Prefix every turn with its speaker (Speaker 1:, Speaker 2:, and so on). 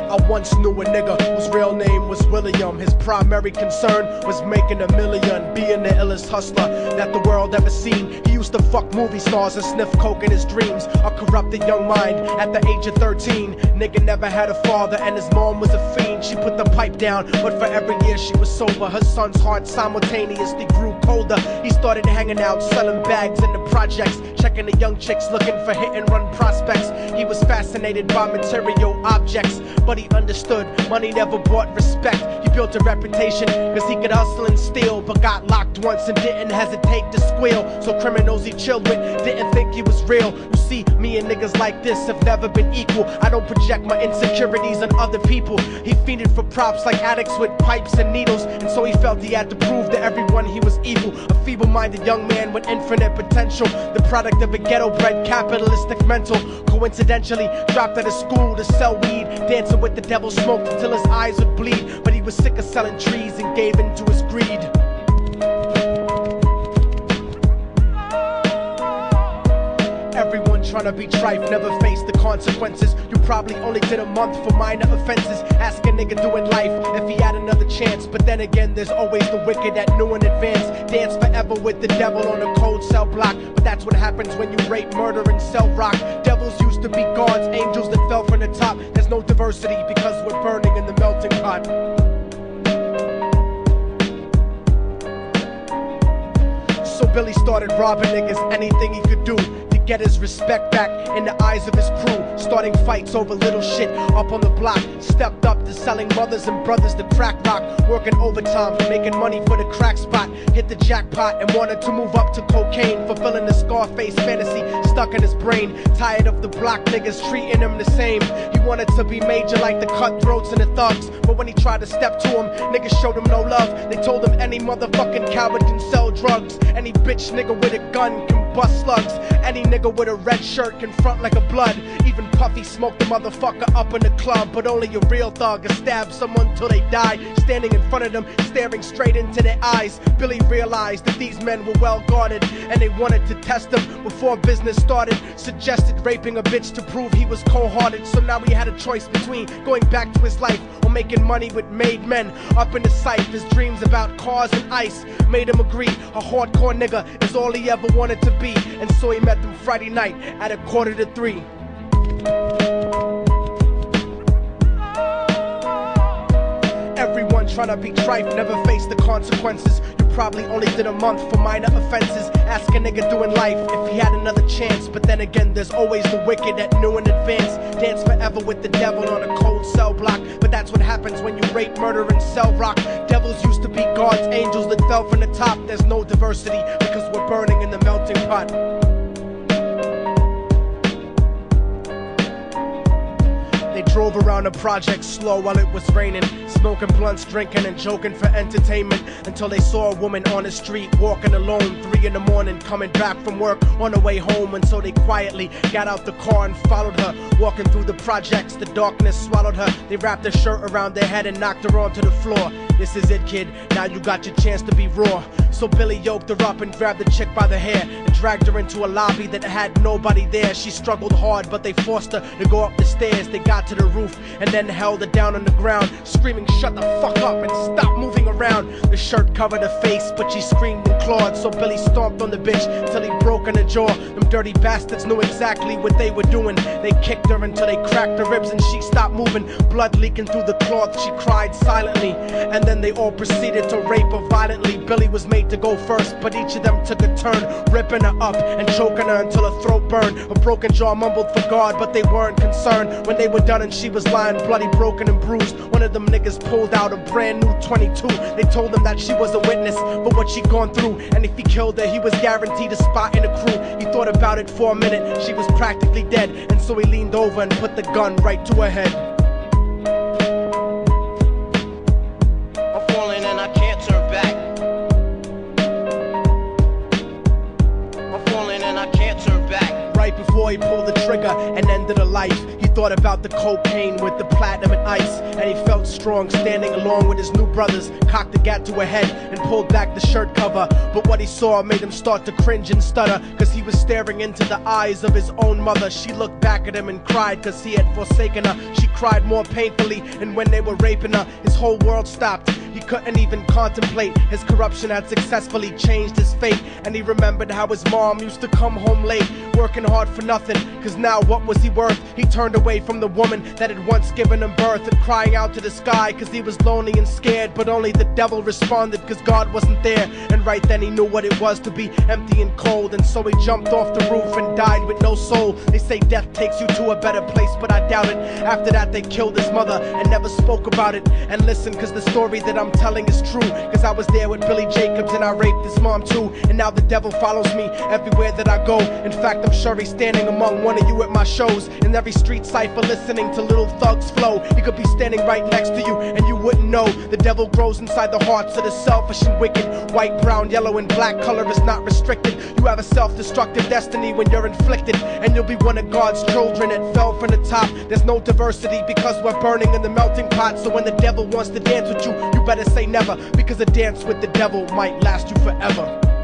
Speaker 1: I once knew a nigga whose real name was William. His primary concern was making $1 million, being the illest hustler that the world ever seen. He used to fuck movie stars and sniff coke in his dreams. A corrupted young mind at the age of 13. Nigga never had a father and his mom was a fiend. She put the pipe down, but for every year she was sober. Her son's heart simultaneously grew colder. He started hanging out, selling bags in the projects, checking the young chicks looking for hit and run prospects. He was fascinated by material objects, but he understood money never bought respect. He built a reputation cause he could hustle and steal, but got locked once and didn't hesitate to squeal. So criminals he chilled with didn't think he was real. You see, me and niggas like this have never been equal. I don't project my insecurities on other people. He fiended for props like addicts with pipes and needles, and so he felt he had to prove to everyone he was evil. A feeble-minded young man with infinite potential, the product of a ghetto-bred capitalistic mental. Coincidentally dropped out of school to sell weed, dancing with the devil, smoked until his eyes would bleed. But he was sick of selling trees and gave in to his greed. Everyone tryna be trife, never face the consequences. You probably only did a month for minor offenses. Ask a nigga doing life if he had another chance. But then again, there's always the wicked that knew in advance. Dance forever with the devil on a cold cell block. But that's what happens when you rape, murder, and sell rock. Devils used to be gods, angels that fell from the top. There's no diversity because we're burning in the melting pot. So Billy started robbing niggas, anything he could do to get his respect back in the eyes of his crew. Starting fights over little shit up on the block. Stepped up to selling mothers and brothers the crack rock. Working overtime, making money for the crack spot. Hit the jackpot and wanted to move up to cocaine, fulfilling the Scarface fantasy stuck in his brain. Tired of the block niggas treating him the same. He wanted to be major like the cutthroats and the thugs. But when he tried to step to him, niggas showed him no love. They told him any motherfucking coward can sell drugs. Any bitch nigga with a gun can bust slugs. Any nigga with a red shirt can front like a blood. Even Puffy smoked the motherfucker up in the club. But only a real thug can stab someone till they die. Standing in front of them, staring straight into their eyes, Billy realized that these men were well guarded, and they wanted to test him before business started. Suggested raping a bitch to prove he was cold-hearted. So now he had a choice between going back to his life or making money with made men. Up in the sight, his dreams about cars and ice made him agree a hardcore nigga is all he ever wanted to be. And so he met them Friday night at 2:45. Everyone tryna be trife, never face the consequences. You probably only did a month for minor offenses. Ask a nigga doing life if he had another chance. But then again, there's always the wicked that knew in advance. Dance forever with the devil on a cold cell block. But that's what happens when you rape, murder, and sell rock. Devils used to be gods, angels that fell from the top. There's no diversity because we're burning in the melting pot. They drove around the project slow while it was raining, smoking blunts, drinking and joking for entertainment, until they saw a woman on the street walking alone, 3 in the morning, coming back from work on her way home. And so they quietly got out the car and followed her, walking through the projects. The darkness swallowed her. They wrapped her shirt around their head and knocked her onto the floor. This is it, kid, now you got your chance to be raw. So Billy yoked her up and grabbed the chick by the hair and dragged her into a lobby that had nobody there. She struggled hard, but they forced her to go up the stairs. They got to the roof and then held her down on the ground, screaming, "Shut the fuck up and stop moving around." The shirt covered her face, but she screamed and clawed. So Billy stomped on the bitch till he broke in her jaw. Them dirty bastards knew exactly what they were doing. They kicked her until they cracked her ribs and she stopped moving. Blood leaking through the cloth, she cried silently. And then they all proceeded to rape her violently. Billy was made to go first, but each of them took a turn, ripping her up and choking her until her throat burned. Her broken jaw mumbled for God, but they weren't concerned. When they were done and she was lying bloody, broken and bruised, one of them niggas pulled out a brand new 22. They told him that she was a witness for what she'd gone through, and if he killed her, he was guaranteed a spot in the crew. He thought about it for a minute, she was practically dead, and so he leaned over and put the gun right to her head.
Speaker 2: I'm falling and I can't turn back. I'm falling and I can't turn back.
Speaker 1: Right before he pulled the trigger and ended her life, he thought about the cocaine with the platinum and ice, and he felt strong standing along with his new brothers. Cocked the gat to her head and pulled back the shirt cover, but what he saw made him start to cringe and stutter, cause he was staring into the eyes of his own mother. She looked back at him and cried cause he had forsaken her. She cried more painfully, and when they were raping her, his whole world stopped. He couldn't even contemplate. His corruption had successfully changed his fate, and he remembered how his mom used to come home late, working hard for nothing, cause now what was he worth? He turned away from the woman that had once given him birth, and crying out to the sky cause he was lonely and scared, but only the devil responded cause God wasn't there. And right then he knew what it was to be empty and cold, and so he jumped off the roof and died with no soul. They say death takes you to a better place, but I doubt it. After that they killed his mother and never spoke about it. And listen, cause the story that I'm telling is true, cause I was there with Billy Jacobs and I raped his mom too. And now the devil follows me everywhere that I go. In fact, I'm sure he's standing among one of you at my shows, in every street cipher listening to Little Thug's flow. He could be standing right next to you and you wouldn't know. The devil grows inside the hearts of the selfish and wicked. White, brown, yellow and black color is not restricted. You have a self-destructive destiny when you're inflicted, and you'll be one of God's children that fell from the top. There's no diversity because we're burning in the melting pot. So when the devil wants to dance with you, you better say never, because a dance with the devil might last you forever.